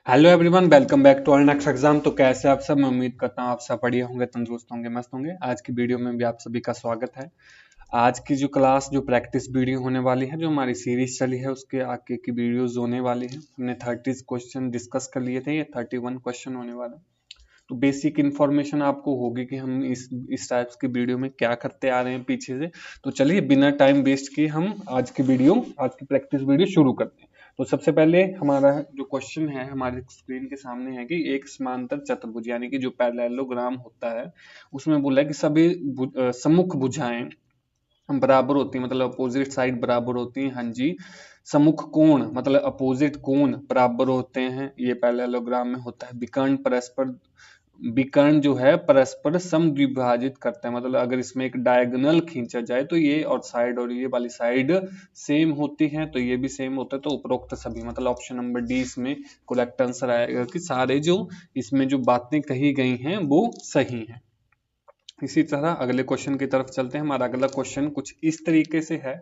Hello everyone, welcome back to our next exam. तो कैसे आप सब? मैं उम्मीद करता हूँ आप सब बढ़िया होंगे, तंदुरुस्त होंगे, मस्त होंगे। आज की वीडियो में भी आप सभी का स्वागत है। आज की जो क्लास जो प्रैक्टिस वीडियो होने वाली है, जो हमारी सीरीज चली है उसके आगे की वीडियोज होने वाली है। हमने 30 क्वेश्चन डिस्कस कर लिए थे, ये 31 क्वेश्चन होने वाला। तो बेसिक इन्फॉर्मेशन आपको होगी कि हम इस टाइप्स की वीडियो में क्या करते आ रहे हैं पीछे से। तो चलिए बिना टाइम वेस्ट किए हम आज की प्रैक्टिस वीडियो शुरू करते हैं। तो सबसे पहले हमारा जो क्वेश्चन है हमारे स्क्रीन के सामने है कि एक समांतर चतुर्भुज यानी कि जो पैरेललोग्राम होता है उसमें बोला है कि सभी सम्मुख भुजाएं बराबर होती है, मतलब अपोजिट साइड बराबर होती है। हाँ जी, सम्मुख कोण मतलब अपोजिट कोण बराबर होते हैं, ये पैरेललोग्राम में होता है। विकर्ण जो है परस्पर समद्विभाजित करते हैं, मतलब अगर इसमें एक डायगोनल खींचा जाए तो ये और ये वाली साइड सेम होती है, तो ये भी सेम होता है। तो उपरोक्त सभी मतलब ऑप्शन नंबर डी इसमें करेक्ट आंसर आएगा कि सारे जो इसमें जो बातें कही गई हैं वो सही हैं। इसी तरह अगले क्वेश्चन की तरफ चलते हैं। हमारा अगला क्वेश्चन कुछ इस तरीके से है।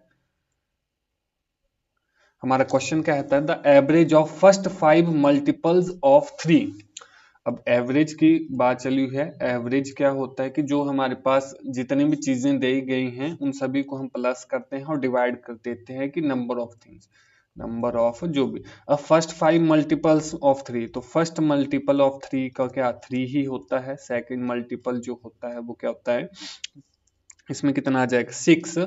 हमारा क्वेश्चन क्या कहता है, the average of first 5 multiples of 3। अब एवरेज की बात चली है। एवरेज क्या होता है कि जो हमारे पास जितनी भी चीजें दी गई हैं उन सभी को हम प्लस करते हैं और डिवाइड कर देते हैं कि number of things, number of जो भी। अब फर्स्ट 5 मल्टीपल्स ऑफ 3, तो फर्स्ट मल्टीपल ऑफ 3 का क्या 3 ही होता है। सेकंड मल्टीपल जो होता है वो क्या होता है, इसमें कितना आ जाएगा 6।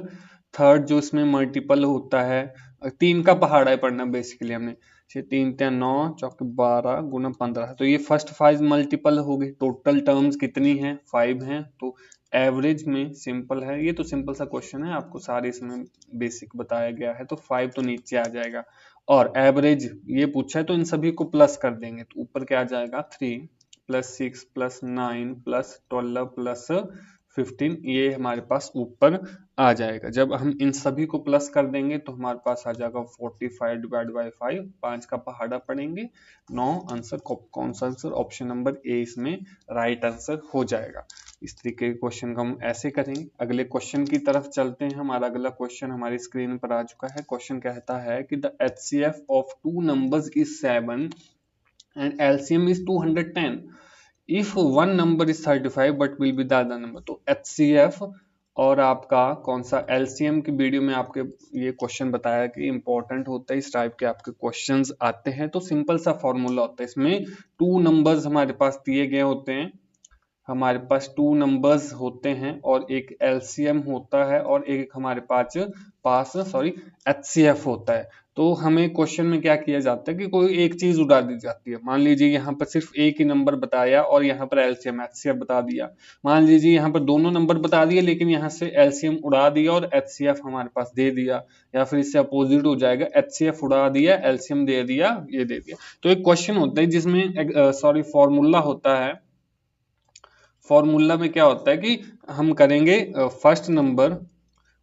थर्ड जो इसमें मल्टीपल होता है, 3 का पहाड़ा है पढ़ना बेसिकली हमने। 3 × 9 = 12 × 15, तो ये फर्स्ट 5 मल्टीपल हो गई। टोटल टर्म्स कितनी हैं, 5 हैं। तो एवरेज में सिंपल है, ये तो सिंपल सा क्वेश्चन है, आपको सारे इसमें बेसिक बताया गया है। तो 5 तो नीचे आ जाएगा और एवरेज ये पूछा है तो इन सभी को प्लस कर देंगे, तो ऊपर क्या आ जाएगा 3 + 6 + 9 + 12 + 15, ये हमारे पास ऊपर आ जाएगा। जब हम इन सभी को प्लस कर देंगे तो हमारे पास आ जाएगा 45 / 5, 5 का पहाड़ा पड़ेंगे 9। आंसर कौन सा आंसर, ऑप्शन नंबर ए इसमें राइट आंसर हो जाएगा। इस तरीके के क्वेश्चन को हम ऐसे करेंगे। अगले क्वेश्चन की तरफ चलते हैं। हमारा अगला क्वेश्चन हमारी स्क्रीन पर आ चुका है। क्वेश्चन कहता है कि the HCF of 2 numbers is 7 and LCM is 210. If one number is 35 but will be the other number, तो HCF और आपका कौन सा LCM की वीडियो में आपके ये क्वेश्चन बताया कि इंपॉर्टेंट होता है, इस टाइप के आपके क्वेश्चंस आते हैं। तो सिंपल सा फॉर्मूला होता है, इसमें 2 नंबर्स हमारे पास दिए गए होते हैं, हमारे पास 2 नंबर्स होते हैं और एक LCM होता है और एक हमारे पास HCF होता है। तो हमें क्वेश्चन में क्या किया जाता है कि कोई एक चीज उड़ा दी जाती है। मान लीजिए यहाँ पर सिर्फ एक ही नंबर बताया और यहाँ पर LCM HCF बता दिया। मान लीजिए यहाँ पर दोनों नंबर बता दिए लेकिन यहाँ से LCM उड़ा दिया और HCF हमारे पास दे दिया, या फिर इससे अपोजिट हो जाएगा, HCF उड़ा दिया LCM दे दिया, ये दे दिया। तो एक क्वेश्चन होता है जिसमें फॉर्मूला होता है। फॉर्मूला में क्या होता है कि हम करेंगे फर्स्ट नंबर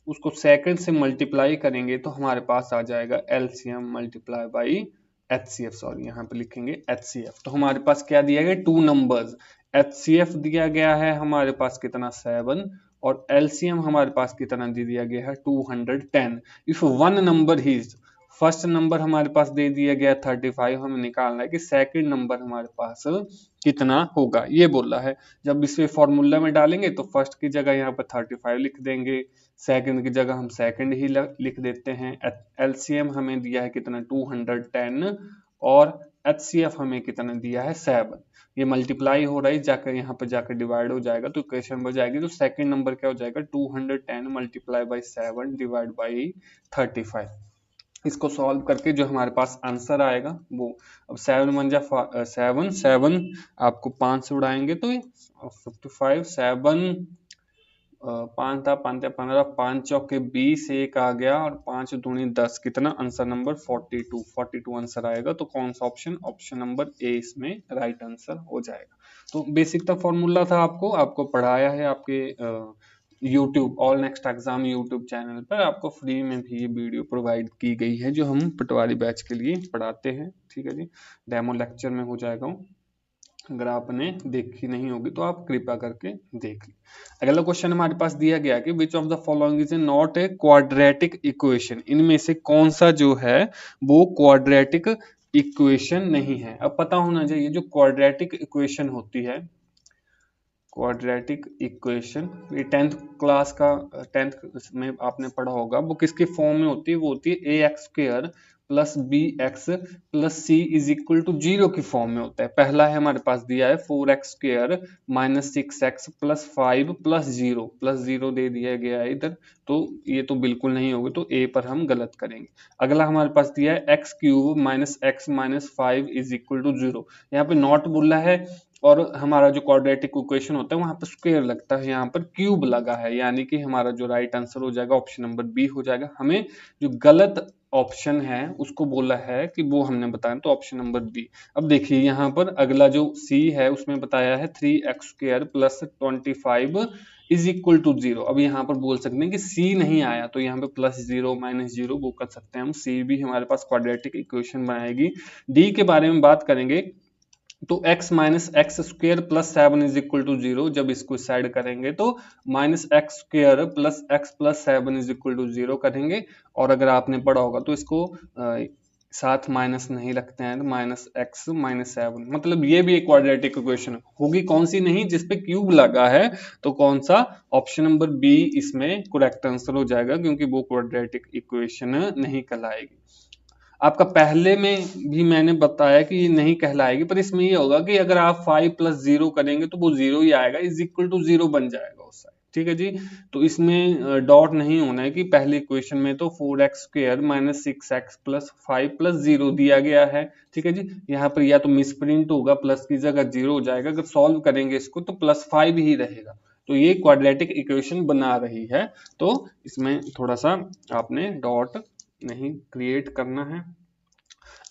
उसको सेकंड से मल्टीप्लाई करेंगे तो हमारे पास आ जाएगा LCM × HCF, यहाँ पे लिखेंगे HCF। तो हमारे पास क्या दिया गया, 2 नंबर्स। HCF दिया गया है हमारे पास कितना 7 और LCM हमारे पास कितना दे दिया गया है 210। If one number is, first number हमारे पास दे दिया गया 35, हमें निकालना है कि सेकंड नंबर हमारे पास कितना होगा, ये बोला है। जब इसे फॉर्मूला में डालेंगे तो फर्स्ट की जगह यहाँ पर 35 लिख देंगे, सेकंड की जगह हम सेकंड ही लिख देते हैं। LCM हमें दिया है कितना 210 और HCF हमें कितना दिया है 7। ये मल्टीप्लाई हो रहा है, जाकर यहाँ पर जाकर डिवाइड हो जाएगा तो इक्वेशन बन जाएगी। तो सेकंड नंबर क्या हो जाएगा 210 × 7 / 35। इसको सॉल्व करके जो हमारे पास आंसर आएगा वो, अब 7 × 7 7 आपको 5 से उड़ाएंगे तो 55 7 5 था 5 × 15 5 चौके 20 1 आ गया और 5 दूनी 10, कितना आंसर नंबर 42 आंसर आएगा। तो कौन सा ऑप्शन नंबर ए इसमें राइट आंसर हो जाएगा। तो बेसिक था फॉर्मूला था, आपको पढ़ाया है आपके YouTube all next exam YouTube channel पर। आपको फ्री में भी ये वीडियो प्रोवाइड की गई है जो हम पटवारी बैच के लिए पढ़ाते हैं। ठीक है जी, डेमो लेक्चर में हो जाएगा, अगर आपने देखी नहीं होगी तो आप कृपया करके देख ली। अगला क्वेश्चन हमारे पास दिया गया कि which of the following is not a quadratic equation, इनमें से कौन सा जो है वो क्वाड्रेटिक इक्वेशन नहीं है। अब पता होना चाहिए जो क्वाड्रेटिक इक्वेशन होती है, क्वाड्रेटिक इक्वेशन, ये 10th क्लास का 10th में आपने पढ़ा होगा, वो किसके फॉर्म में होती है, वो होती है ax² plus B x plus c is equal to 0 की फॉर्म में होता है। पहला है हमारे पास दिया है 4x² minus 6x plus 5 plus zero दे दिया गया है इधर, तो ये तो बिल्कुल नहीं होगा, तो ए पर हम गलत करेंगे। अगला हमारे पास दिया है x³ minus x minus 5 is equal to 0, यहाँ पे नॉट बोला है और हमारा जो क्वाड्रेटिक इक्वेशन होता है वहां पर स्क्वायर लगता है, यहाँ पर क्यूब लगा है, यानी कि हमारा जो राइट आंसर हो जाएगा ऑप्शन नंबर बी हो जाएगा। हमें जो गलत ऑप्शन है उसको बोला है कि वो हमने बताया, तो ऑप्शन नंबर बी। अब देखिए यहाँ पर अगला जो सी है उसमें बताया है 3x² plus 25 is equal to 0। अब यहाँ पर बोल सकते हैं कि सी नहीं आया, तो यहाँ पे +0 -0 वो कर सकते हैं हम, सी भी हमारे पास क्वाड्रेटिक इक्वेशन बनाएगी। डी के बारे में बात करेंगे तो x minus x square plus 7 is equal to 0, जब इसको साइड करेंगे तो minus x square plus x plus 7 is equal to 0 करेंगे। और अगर आपने पढ़ा होगा तो इसको साथ माइनस नहीं रखते हैं, तो माइनस एक्स माइनस 7, मतलब ये भी एक क्वाड्रेटिक इक्वेशन होगी, कौन सी नहीं, जिसपे क्यूब लगा है, तो कौन सा, ऑप्शन नंबर बी इसमें करेक्ट आंसर हो जाएगा, क्योंकि वो क्वाड्रेटिक इक्वेशन नहीं कहलाएगी। आपका पहले में भी मैंने बताया कि ये नहीं कहलाएगी, पर इसमें ये होगा कि अगर आप 5 + 0 करेंगे तो वो 0 ही आएगा, इज इक्वल टू 0 बन जाएगा उस साइड, ठीक है जी। तो इसमें डॉट नहीं होना है कि पहले इक्वेशन में तो 4x² माइनस 6x प्लस 5 + 0 दिया गया है, ठीक है जी। यहाँ पर या तो मिसप्रिंट होगा, प्लस की जगह 0 हो जाएगा, अगर सॉल्व करेंगे इसको तो +5 ही रहेगा, तो ये क्वाड्रेटिक इक्वेशन बना रही है, तो इसमें थोड़ा सा आपने डॉट नहीं क्रिएट करना है।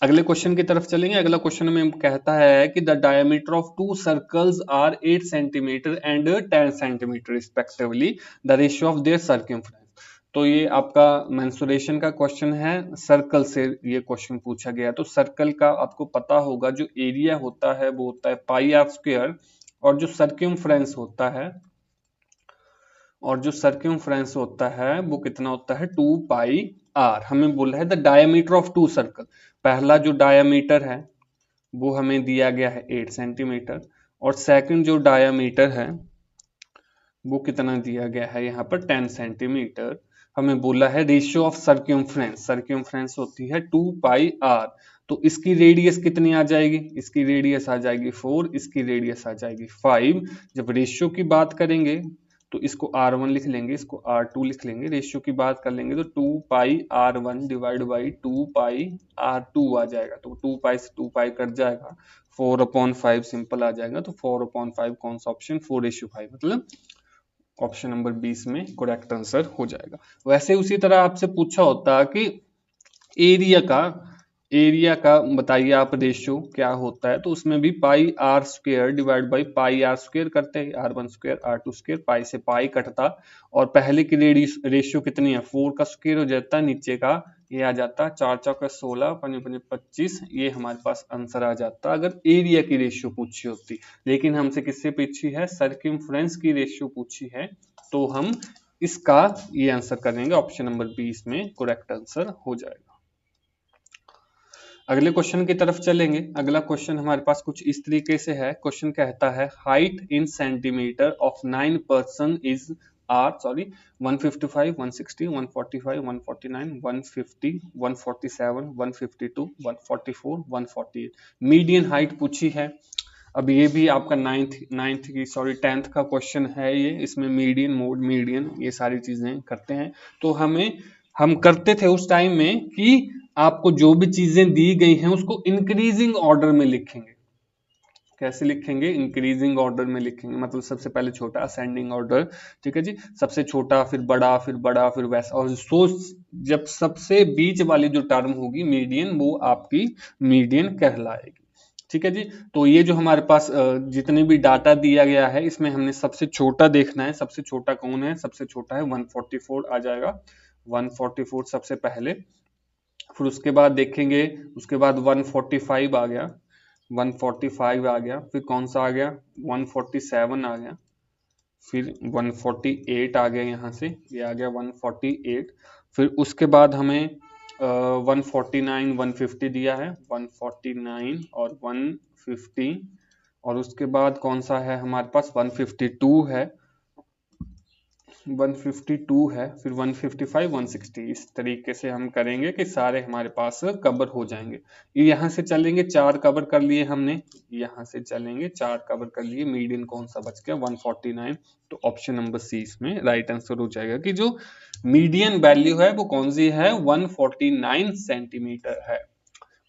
अगले क्वेश्चन की तरफ चलेंगे। अगला क्वेश्चन में कहता है कि the diameter of 2 circles are 8 centimetre and 10 centimetre respectively, the ratio of their circumference. तो ये आपका मेंसुरेशन का क्वेश्चन है, सर्कल से ये क्वेश्चन पूछा गया। तो सर्कल का आपको पता होगा जो एरिया होता है वो होता है πr², और जो सर्कमफ्रेंस होता है वो कितना होता है 2πr। हमें बोला है द डायमीटर ऑफ 2 सर्कल, पहला जो डायमीटर है वो हमें दिया गया है 8 सेंटीमीटर, और सेकंड जो डायमीटर है वो कितना दिया गया है यहाँ पर 10 सेंटीमीटर। हमें बोला है रेशियो ऑफ सर्कमफ्रेंस होती है 2πr, तो इसकी रेडियस कितनी आ जाएगी, इसकी रेडियस आ जाएगी 4, इसकी रेडियस आ जाएगी 5। जब रेशियो की बात करेंगे तो इसको R1 लिख लेंगे, इसको R2 लिख लेंगे, रेशियो की बात कर लेंगे तो 2πr1 डिवाइड बाई 2πr2 आ जाएगा, तो 2π से 2π कट जाएगा, 4/5 सिंपल आ जाएगा, तो 4/5 कौन सा ऑप्शन 4:5, मतलब ऑप्शन नंबर 20 में करेक्ट आंसर हो जाएगा। वैसे उसी तरह आपसे पूछा होता कि एरिया का बताइए आप रेशियो क्या होता है, तो उसमें भी πr² डिवाइड बाई πr² करते हैं, r1² r2², पाई से पाई कटता, और पहले की रेशियो कितनी है 4 का स्क्वायर हो जाता है, नीचे का ये आ जाता 4 × 16 5 × 25, ये हमारे पास आंसर आ जाता अगर एरिया की रेशियो पूछी होती। लेकिन हमसे किससे पूछी है, सर्कमफ्रेंस की रेशियो पूछी है, तो हम इसका ये आंसर करेंगे, ऑप्शन नंबर 20 में करेक्ट आंसर हो जाएगा। अगले क्वेश्चन की तरफ चलेंगे। अगला क्वेश्चन हमारे पास कुछ इस तरीके से है। क्वेश्चन कहता है height in centimetre of 9 person is 155, 160, 145, 149, 150, 147, 152, 144, 148 median height पूछी है। अब ये भी आपका 10th का क्वेश्चन है ये, इसमें मीडियन, मोड, मीडियन ये सारी चीजें करते हैं। तो हम करते थे उस टाइम में कि आपको जो भी चीजें दी गई हैं उसको इंक्रीजिंग ऑर्डर में लिखेंगे। कैसे लिखेंगे, इंक्रीजिंग ऑर्डर में लिखेंगे, मतलब सबसे पहले छोटा, असेंडिंग ऑर्डर, ठीक है जी, सबसे छोटा फिर बड़ा फिर बड़ा फिर वैसा, और जब सबसे बीच वाली जो टर्म होगी मीडियन, वो आपकी मीडियन कहलाएगी, ठीक है जी। तो ये जो हमारे पास जितने भी डाटा दिया गया है इसमें हमने सबसे छोटा देखना है, सबसे छोटा कौन है, सबसे छोटा है 144 आ जाएगा, 144 सबसे पहले, फिर उसके बाद देखेंगे, उसके बाद 145 आ गया, 145 आ गया, फिर कौन सा आ गया 147 आ गया, फिर 148 आ गया, यहाँ से ये आ गया 148, फिर उसके बाद हमें 149 150 दिया है, 149 और 150, और उसके बाद कौन सा है हमारे पास 152 है, 152 है, फिर 155 160। इस तरीके से हम करेंगे कि सारे हमारे पास कवर हो जाएंगे। यहाँ से चलेंगे 4 कवर कर लिए हमने, यहाँ से चलेंगे 4 कवर कर लिए, मीडियन कौन सा बच गया 149। तो ऑप्शन नंबर सी इसमें राइट आंसर हो जाएगा कि जो मीडियन वैल्यू है वो कौन सी है 149 सेंटीमीटर है।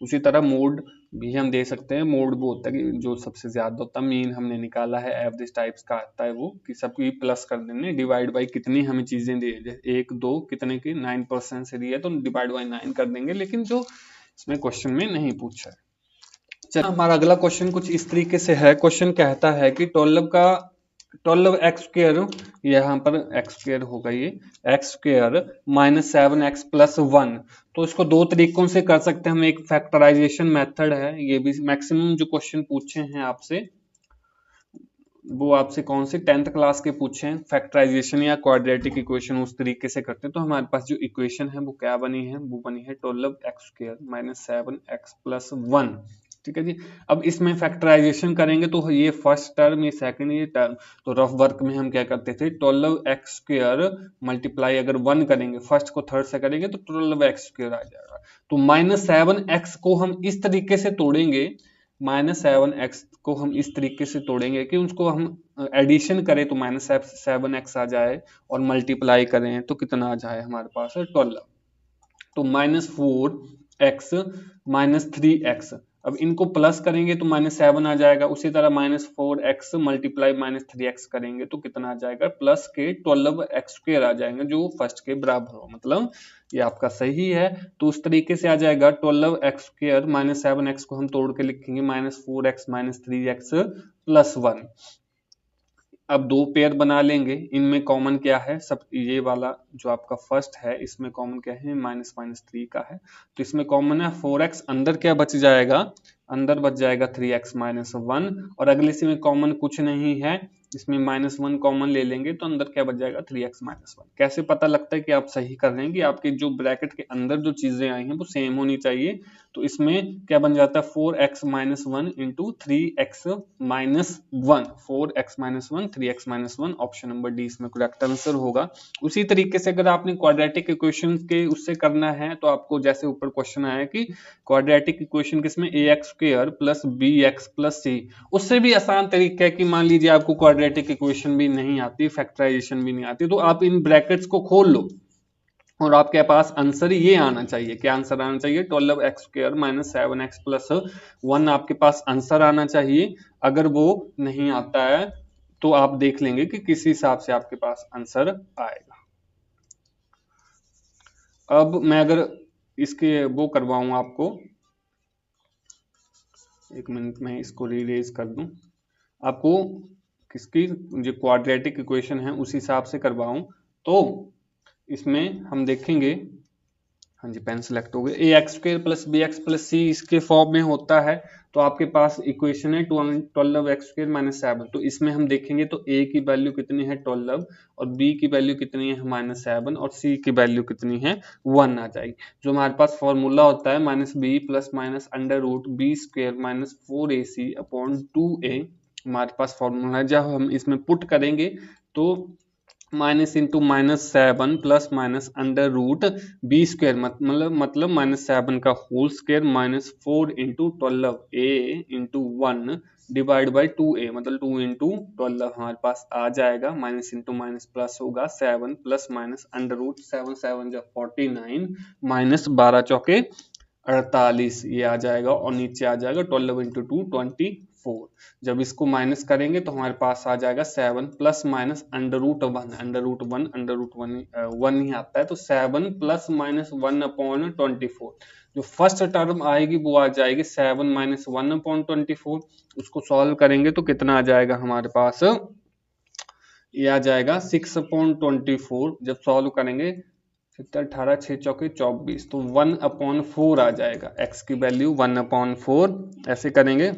उसी तरह मोड भी हम दे सकते हैं, मोड वो होता है कि जो सबसे ज्यादा होता है, मीन हमने निकाला है, एवरेज टाइप्स का आता है वो कि सबकी प्लस कर देने, डिवाइड बाई कितनी हमें चीजें दी है, 1 2 कितने की 9% से दी है तो डिवाइड बाई 9 कर देंगे, लेकिन जो इसमें क्वेश्चन में नहीं पूछा है। चलो हमारा अगला क्वेश्चन कुछ इस तरीके से है। क्वेश्चन कहता है कि 12 एक्स स्क्र, यहाँ पर एक्स स्क्र होगा, ये x square minus 7x plus 1। तो इसको दो तरीकों से कर सकते हैं हम, एक फैक्टराइजेशन मेथड है, ये भी मैक्सिमम जो क्वेश्चन पूछे हैं आपसे वो आपसे कौन से 10th क्लास के पूछे हैं, फैक्टराइजेशन या क्वाड्रेटिक इक्वेशन उस तरीके से करते हैं। तो हमारे पास जो इक्वेशन है वो क्या बनी है, वो बनी है 12x square minus 7x plus 1। ठीक है जी। अब इसमें फैक्टराइजेशन करेंगे तो ये फर्स्ट टर्म, ये सेकंड, ये टर्म, तो रफ वर्क में हम क्या करते थे 12x स्क्र मल्टीप्लाई अगर 1 करेंगे, फर्स्ट को थर्ड से करेंगे तो 12x स्क्र आ जाएगा। तो माइनस 7x को हम इस तरीके से तोड़ेंगे, माइनस 7x को हम इस तरीके से तोड़ेंगे कि उसको हम एडिशन करें तो माइनस 7x आ जाए, और मल्टीप्लाई करें तो कितना आ जाए हमारे पास 12। तो माइनस 4x माइनस 3x, अब इनको प्लस करेंगे तो माइनस 7 आ जाएगा। उसी तरह minus 4x multiply minus 3x करेंगे तो कितना आ जाएगा, प्लस के 12x स्क्वायर आ जाएंगे, जो फर्स्ट के बराबर हो, मतलब ये आपका सही है। तो उस तरीके से आ जाएगा 12x स्क्वायर माइनस 7x को हम तोड़ के लिखेंगे minus 4x minus 3x plus 1। अब दो पेयर बना लेंगे, इनमें कॉमन क्या है, सब ये वाला जो आपका फर्स्ट है इसमें कॉमन क्या है, माइनस माइनस 3 का है, तो इसमें कॉमन है 4x, अंदर क्या बच जाएगा, अंदर बच जाएगा 3x माइनस 1, और अगले से में कॉमन कुछ नहीं है, इसमें माइनस 1 कॉमन ले लेंगे तो अंदर क्या बच जाएगा 3x माइनस 1। कैसे पता लगता है कि आप सही कर रहे हैं, कि आपके जो ब्रैकेट के अंदर जो चीजें आई हैं वो सेम होनी चाहिए। तो इसमें क्या बन जाता है 4x minus 1 into 3x minus 1, 4x minus 1 3x minus 1, option number D इसमें करेक्ट आंसर होगा। उसी तरीके से अगर आपने क्वाड्रेटिक इक्वेशन के उससे करना है तो आपको जैसे ऊपर क्वेश्चन आया कि क्वाड्रेटिक इक्वेशन किसमें ax square plus bx plus c, उससे भी आसान तरीका है कि मान लीजिए आपको क्वाड्रेटिक इक्वेशन भी नहीं आती, फैक्टराइजेशन भी नहीं आती, तो आप इन ब्रैकेट्स को खोल लो और आपके पास आंसर ये आना चाहिए। क्या आंसर आना चाहिए, 12x square minus 7x plus 1 आपके पास आंसर आना चाहिए। अगर वो नहीं आता है तो आप देख लेंगे कि किस हिसाब से आपके पास आंसर आएगा। अब मैं अगर इसके वो करवाऊं आपको, एक मिनट में इसको रीरेज कर दूं, आपको किसकी जो क्वाड्रेटिक इक्वेशन है उस हिसाब से करवाऊं, तो इसमें हम देखेंगे, हाँ जी पेन सेलेक्ट हो गया, A X square plus B x plus C इसके फॉर्म में होता है। तो आपके पास इक्वेशन है 12x स्क्वायर माइनस 7, तो इसमें हम देखेंगे तो a की वैल्यू कितनी है 12, और b की वैल्यू कितनी है माइनस 7, और c की वैल्यू कितनी है 1 आ जाएगी। जो हमारे पास फॉर्मूला होता है minus b plus minus under root b square minus 4ac upon 2a, हमारे पास फॉर्मूला है। जब हम इसमें पुट करेंगे तो minus into minus 7 plus minus under root b square, मतलब माइनस 7 का whole square minus 4 into 12 a into 1 divide by 2a, मतलब 2 इंटू 12 हमारे पास आ जाएगा। माइनस इंटू माइनस प्लस होगा 7 प्लस माइनस अंडर रूट 7 7 जब 49 माइनस 12 चौके 48, ये आ जाएगा, और नीचे आ जाएगा 12 इंटू 2 24। जब इसको माइनस करेंगे तो हमारे पास आ जाएगा 7 plus minus under root 1, under root 1 ही आता है, तो 7 प्लस माइनस 1 अपॉन 24। जो फर्स्ट टर्म आएगी वो आ जाएगी 7 माइनस 1 अपॉन 24। उसको सॉल्व करेंगे तो कितना आ जाएगा हमारे पास, ये आ जाएगा 6 अपॉन 24। जब सॉल्व करेंगे 18 6 चौके 24, तो 1 अपॉन 4 आ जाएगा, x की वैल्यू 1 अपॉन 4। ऐसे करेंगे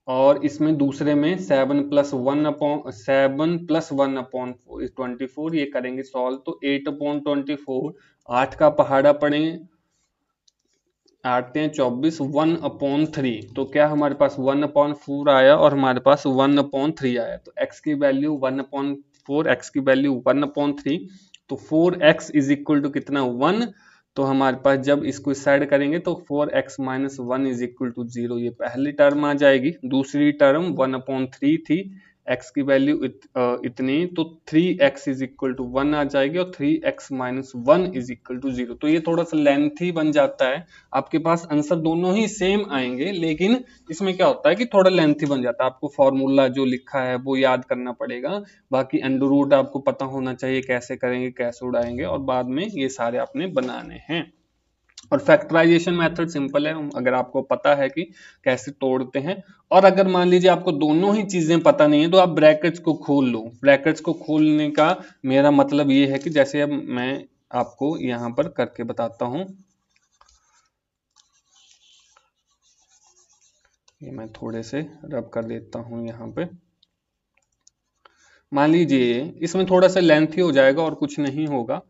और इसमें दूसरे में 7+1/24 ये करेंगे सॉल्व, तो 8/24, 8 का पहाड़ा पड़े 8 × 24, 1/3, तो क्या हमारे पास 1/4 आया और हमारे पास 1/3 आया, तो x की वैल्यू 1/4, x की वैल्यू 1/3, तो 4x इज इक्वल टू कितना 1, तो हमारे पास जब इसको साइड करेंगे तो 4x - 1 इज इक्वल टू 0, ये पहली टर्म आ जाएगी। दूसरी टर्म 1/3 थी, x की वैल्यू इतनी, तो 3x इज इक्वल टू 1 आ जाएगी और 3x - 1 इज इक्वल टू 0। तो ये थोड़ा सा लेंथी बन जाता है, आपके पास आंसर दोनों ही सेम आएंगे, लेकिन इसमें क्या होता है कि थोड़ा लेंथी बन जाता है, आपको फॉर्मूला जो लिखा है वो याद करना पड़ेगा, बाकी अंडर रूट आपको पता होना चाहिए कैसे करेंगे, कैसे उड़ाएंगे, और बाद में ये सारे आपने बनाने हैं। और फैक्टराइजेशन मेथड सिंपल है, अगर आपको पता है कि कैसे तोड़ते हैं। और अगर मान लीजिए आपको दोनों ही चीजें पता नहीं है तो आप ब्रैकेट्स को खोल लो। ब्रैकेट्स को खोलने का मेरा मतलब ये है कि जैसे अब मैं आपको यहां पर करके बताता हूं, ये मैं थोड़े से रब कर देता हूं यहां पे। मान लीजिए इसमें थोड़ा सा लेंथी हो जाएगा और कुछ नहीं होगा।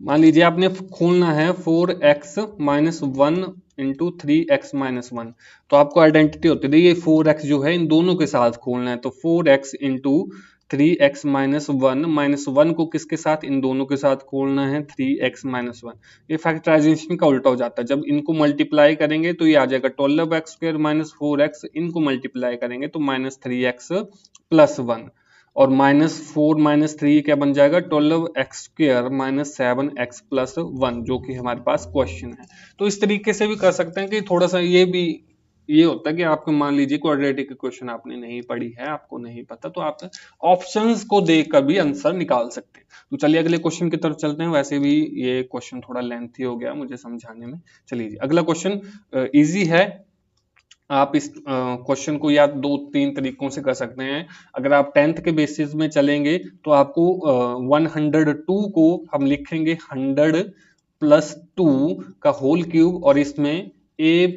मान लीजिए आपने खोलना है 4x - 1 इंटू 3x - 1, तो आपको आइडेंटिटी होती है, ये 4x जो है इन दोनों के साथ खोलना है, तो 4x इंटू 3x - 1, -1 को किसके साथ, इन दोनों के साथ खोलना है, 3x - 1। ये फैक्टराइजेशन का उल्टा हो जाता है, जब इनको मल्टीप्लाई करेंगे तो ये आ जाएगा 12x² - 4x, इनको मल्टीप्लाई करेंगे तो -3x + 1, और -4 - 3 क्या बन जाएगा, 12x² - 7x + 1, जो कि हमारे पास क्वेश्चन है। तो इस तरीके से भी कर सकते हैं कि थोड़ा सा ये भी ये होता है कि आपको मान लीजिए क्वाड्रेटिक इक्वेशन आपने नहीं पढ़ी है, आपको नहीं पता, तो आप ऑप्शंस को देखकर भी आंसर निकाल सकते हैं। तो चलिए अगले क्वेश्चन की तरफ चलते हैं। वैसे भी ये क्वेश्चन थोड़ा लेंथी हो गया मुझे समझाने में। चलिए अगला क्वेश्चन इजी है, आप इस क्वेश्चन को या 2-3 तरीकों से कर सकते हैं। अगर आप 10th के बेसिस में चलेंगे तो आपको 102 को हम लिखेंगे 100 + 2 का होल क्यूब, और इसमें a +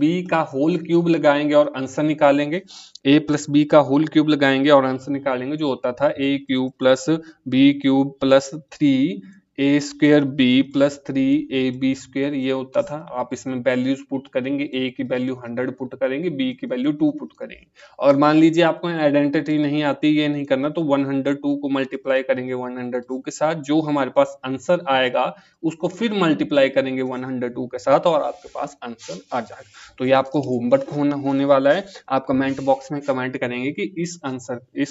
b का होल क्यूब लगाएंगे और आंसर निकालेंगे। a + b का होल क्यूब लगाएंगे और आंसर निकालेंगे, जो होता था a³ + b³ + 3a² b + 3ab², ये होता था। आप इसमें वैल्यूज पुट करेंगे, a की वैल्यू 100 पुट करेंगे, b की वैल्यू 2 पुट करेंगे। और मान लीजिए आपको आइडेंटिटी नहीं आती, ये नहीं करना, तो 102 को मल्टीप्लाई करेंगे 102 के साथ, जो हमारे पास आंसर आएगा उसको फिर मल्टीप्लाई करेंगे 102 के साथ और आपके पास आंसर आ जाएगा। तो ये आपको होमवर्क होने वाला है, आप कमेंट बॉक्स में कमेंट करेंगे कि इस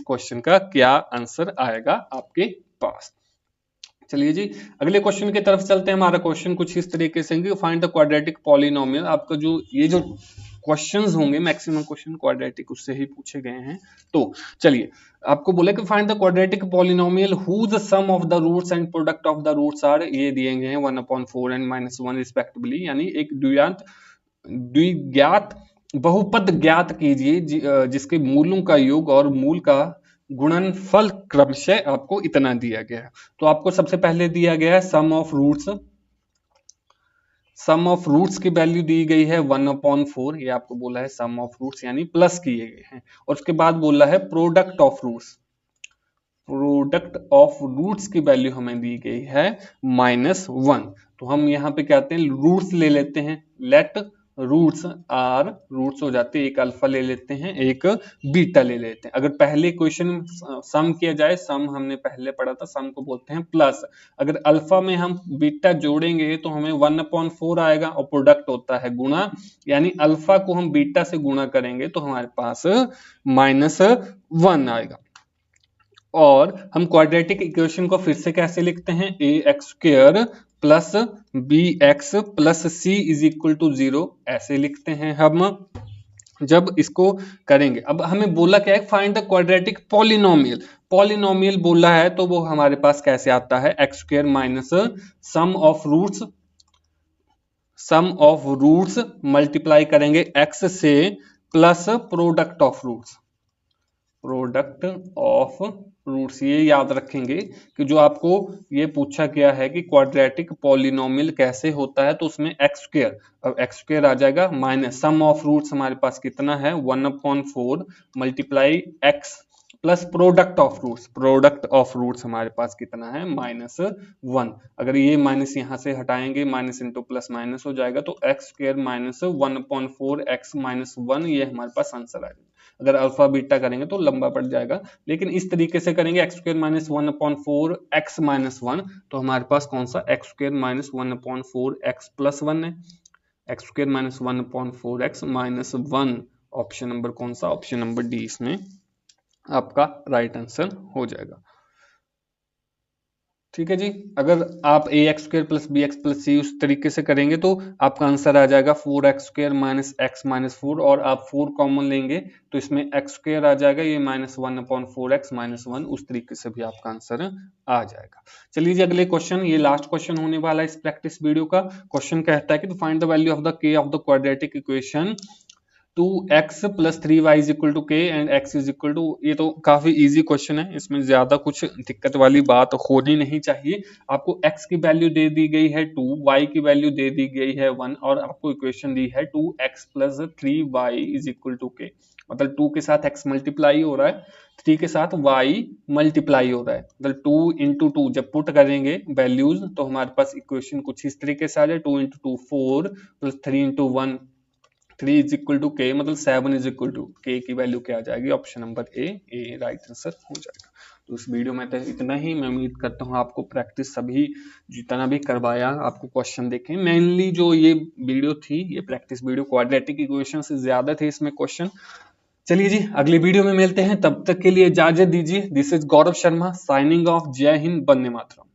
क्वेश्चन का क्या आंसर आएगा आपके पास। चलिए जी अगले क्वेश्चन की तरफ चलते हैं। हमारा क्वेश्चन कुछ इस तरीके से है, फाइंड द क्वाड्रेटिक पॉलिनोमियल। आपका जो ये जो क्वेश्चंस होंगे मैक्सिमम क्वेश्चन क्वाड्रेटिक उससे ही पूछे गए हैं। तो चलिए आपको बोले कि find the quadratic polynomial whose sum of the roots and product of the roots are, ये दिए गए हैं 1/4 एंड -1 रिस्पेक्टिवली, यानी एक द्विज्ञात बहुपद ज्ञात कीजिए जिसके मूलों का योग और मूल का गुणनफल क्रमशः आपको इतना दिया गया है। तो आपको सबसे पहले दिया गया है sum of roots. Sum of roots की वैल्यू दी गई है 1/4, ये आपको बोला है सम ऑफ रूट्स यानी प्लस किए गए हैं। और उसके बाद बोला है product of roots. Product of roots की वैल्यू हमें दी गई है -1। तो हम यहाँ पे क्या कहते हैं, रूट्स ले लेते हैं, लेट रूट्स आर, रूट्स हो जाते हैं, एक अल्फा ले लेते हैं, एक बीटा ले लेते हैं। अगर पहले क्वेश्चन सम किया जाए, सम हमने पहले पढ़ा था, सम को बोलते हैं प्लस। अगर अल्फा में हम बीटा जोड़ेंगे तो हमें 1/4 आएगा, और प्रोडक्ट होता है गुणा, यानी अल्फा को हम बीटा से गुणा करेंगे तो हमारे पास -1 आएगा। और हम क्वाड्रेटिक इक्वेशन को फिर से कैसे लिखते हैं, ax² + bx + c = 0, ऐसे लिखते हैं हम जब इसको करेंगे। अब हमें बोला क्या है, find the quadratic polynomial. Polynomial बोला है तो वो हमारे पास कैसे आता है, x² - sum of roots multiply करेंगे x से plus product of roots roots, ये याद रखेंगे कि जो आपको ये पूछा गया है कि क्वाड्रेटिक पॉलिनोमियल कैसे होता है, तो उसमें एक्स स्क्वायर, अब एक्स स्क्वायर आ जाएगा माइनस सम ऑफ रूट्स हमारे पास कितना है 1/4 multiply x plus product of roots, product of roots हमारे पास कितना है -1। अगर ये माइनस यहाँ से हटाएंगे माइनस इंटू प्लस माइनस हो जाएगा, तो x square minus 1/4 x minus 1, ये हमारे पास आंसर आ जाएगा। अगर अल्फा बीटा करेंगे तो लंबा पड़ जाएगा, लेकिन इस तरीके से करेंगे x square minus 1/4 x minus 1, तो हमारे पास कौन सा x square minus 1/4 x plus 1 है, x square minus 1/4 x minus 1। Option number कौन सा, ऑप्शन नंबर डी इसमें आपका राइट आंसर हो जाएगा। ठीक है जी, अगर आप A X square plus B x plus C उस तरीके से करेंगे तो आपका आंसर आ जाएगा 4x square minus x minus 4, और आप 4 कॉमन लेंगे तो इसमें एक्स स्क्वायर आ जाएगा, ये माइनस 1/4 एक्स माइनस 1, उस तरीके से भी आपका आंसर आ जाएगा। चलिए जी अगले क्वेश्चन, ये लास्ट क्वेश्चन होने वाला है इस प्रैक्टिस वीडियो का। क्वेश्चन कहता है कि find the value of the K of the quadratic equation 2x + 3y = k and x = ये तो काफी इजी क्वेश्चन है, इसमें ज्यादा कुछ दिक्कत वाली बात होनी नहीं चाहिए। आपको x की वैल्यू दे दी गई है 2, y की वैल्यू दे दी गई है 1, और आपको इक्वेशन दी है 2x + 3y = k, मतलब 2 के साथ x मल्टीप्लाई हो रहा है, 3 के साथ y मल्टीप्लाई हो रहा है, मतलब 2 × 2 जब पुट करेंगे वैल्यूज तो हमारे पास इक्वेशन कुछ इस तरीके से आ जाए 2 × 2 4 + 3 × 1 3 = k, मतलब 7 = k की वैल्यू क्या आ जाएगी, option number A right answer हो जाएगा। तो इस वीडियो में तो इतना ही, मैं उम्मीद करता हूँ आपको प्रैक्टिस सभी जितना भी करवाया आपको क्वेश्चन देखें। मेनली जो ये वीडियो थी, ये प्रैक्टिस वीडियो क्वाड्रेटिक इक्वेशन से ज्यादा थे इसमें क्वेश्चन। चलिए जी अगली वीडियो में मिलते हैं, तब तक के लिए इजाजत दीजिए। This is Gaurav Sharma signing off. जय हिंद, वंदे मातरम।